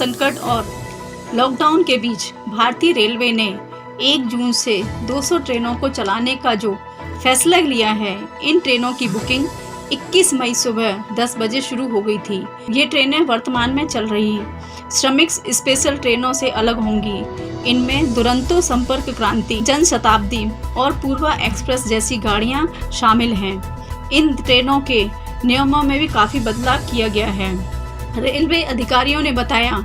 संकट और लॉकडाउन के बीच भारतीय रेलवे ने 1 जून से 200 ट्रेनों को चलाने का जो फैसला लिया है, इन ट्रेनों की बुकिंग 21 मई सुबह 10 बजे शुरू हो गई थी। ये ट्रेनें वर्तमान में चल रही श्रमिक स्पेशल ट्रेनों से अलग होंगी। इनमें दुरंतो, संपर्क क्रांति, जनशताब्दी और पूर्वा एक्सप्रेस जैसी गाड़ियां शामिल हैं। इन ट्रेनों के नियमों में भी काफ़ी बदलाव किया गया है। रेलवे अधिकारियों ने बताया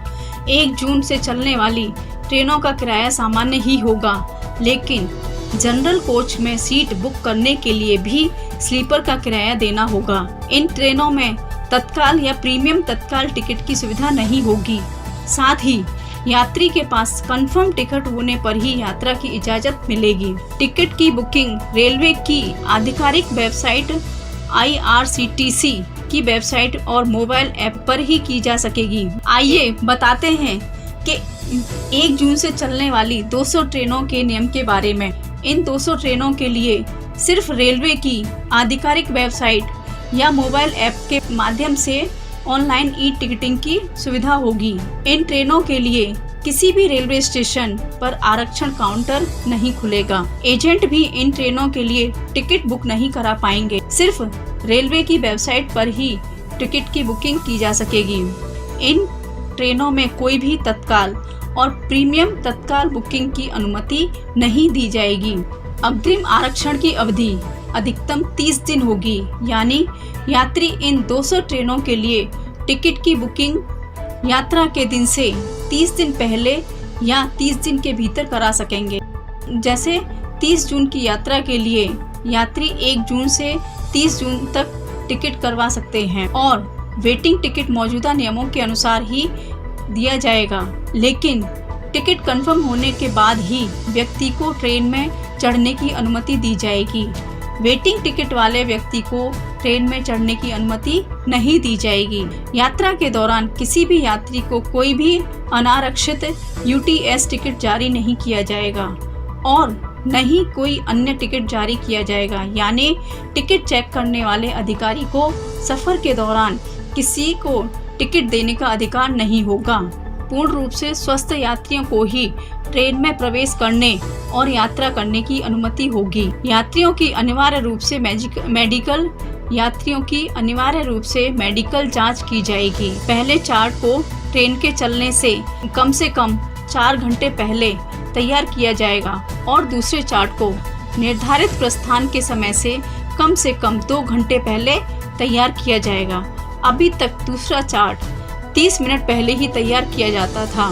1 जून से चलने वाली ट्रेनों का किराया सामान्य ही होगा, लेकिन जनरल कोच में सीट बुक करने के लिए भी स्लीपर का किराया देना होगा। इन ट्रेनों में तत्काल या प्रीमियम तत्काल टिकट की सुविधा नहीं होगी। साथ ही यात्री के पास कंफर्म टिकट होने पर ही यात्रा की इजाजत मिलेगी। टिकट की बुकिंग रेलवे की आधिकारिक वेबसाइट IRCTC की वेबसाइट और मोबाइल ऐप पर ही की जा सकेगी। आइए बताते हैं कि 1 जून से चलने वाली 200 ट्रेनों के नियम के बारे में। इन 200 ट्रेनों के लिए सिर्फ रेलवे की आधिकारिक वेबसाइट या मोबाइल ऐप के माध्यम से ऑनलाइन ई-टिकटिंग की सुविधा होगी। इन ट्रेनों के लिए किसी भी रेलवे स्टेशन पर आरक्षण काउंटर नहीं खुलेगा। एजेंट भी इन ट्रेनों के लिए टिकट बुक नहीं करा पाएंगे। सिर्फ रेलवे की वेबसाइट पर ही टिकट की बुकिंग की जा सकेगी। इन ट्रेनों में कोई भी तत्काल और प्रीमियम तत्काल बुकिंग की अनुमति नहीं दी जाएगी। अग्रिम आरक्षण की अवधि अधिकतम 30 दिन होगी, यानी यात्री इन 200 ट्रेनों के लिए टिकट की बुकिंग यात्रा के दिन से 30 दिन पहले या 30 दिन के भीतर करा सकेंगे। जैसे 30 जून की यात्रा के लिए यात्री 1 जून से 30 जून तक टिकट करवा सकते हैं और वेटिंग टिकट मौजूदा नियमों के अनुसार ही दिया जाएगा, लेकिन टिकट कंफर्म होने के बाद ही व्यक्ति को ट्रेन में चढ़ने की अनुमति दी जाएगी। वेटिंग टिकट वाले व्यक्ति को ट्रेन में चढ़ने की अनुमति नहीं दी जाएगी। यात्रा के दौरान किसी भी यात्री को कोई भी अनारक्षित UTS टिकट जारी नहीं किया जाएगा और न ही कोई अन्य टिकट जारी किया जाएगा, यानी टिकट चेक करने वाले अधिकारी को सफर के दौरान किसी को टिकट देने का अधिकार नहीं होगा। पूर्ण रूप से स्वस्थ यात्रियों को ही ट्रेन में प्रवेश करने और यात्रा करने की अनुमति होगी। यात्रियों की अनिवार्य रूप से मेडिकल जांच की जाएगी। पहले चार्ट को ट्रेन के चलने से कम 4 घंटे पहले तैयार किया जाएगा और दूसरे चार्ट को निर्धारित प्रस्थान के समय से कम 2 घंटे पहले तैयार किया जाएगा। अभी तक दूसरा चार्ट 30 मिनट पहले ही तैयार किया जाता था।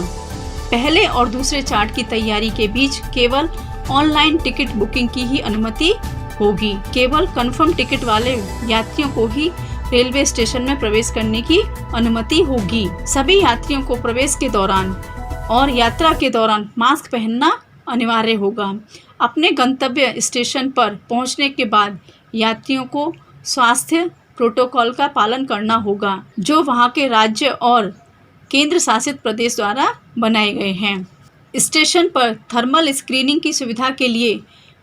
पहले और दूसरे चार्ट की तैयारी के बीच केवल ऑनलाइन टिकट बुकिंग की ही अनुमति होगी। केवल कंफर्म टिकट वाले यात्रियों को ही रेलवे स्टेशन में प्रवेश करने की अनुमति होगी। सभी यात्रियों को प्रवेश के दौरान और यात्रा के दौरान मास्क पहनना अनिवार्य होगा। अपने गंतव्य स्टेशन पर पहुंचने के बाद यात्रियों को स्वास्थ्य प्रोटोकॉल का पालन करना होगा, जो वहां के राज्य और केंद्र शासित प्रदेश द्वारा बनाए गए हैं। स्टेशन पर थर्मल स्क्रीनिंग की सुविधा के लिए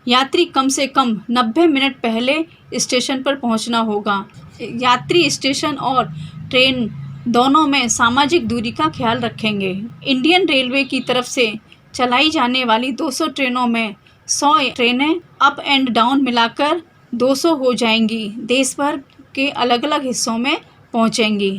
यात्री कम से कम 90 मिनट पहले स्टेशन पर पहुंचना होगा। यात्री स्टेशन और ट्रेन दोनों में सामाजिक दूरी का ख्याल रखेंगे। इंडियन रेलवे की तरफ से चलाई जाने वाली 200 ट्रेनों में 100 ट्रेनें अप एंड डाउन मिलाकर 200 हो जाएंगी। देश भर के अलग अलग हिस्सों में पहुंचेंगी।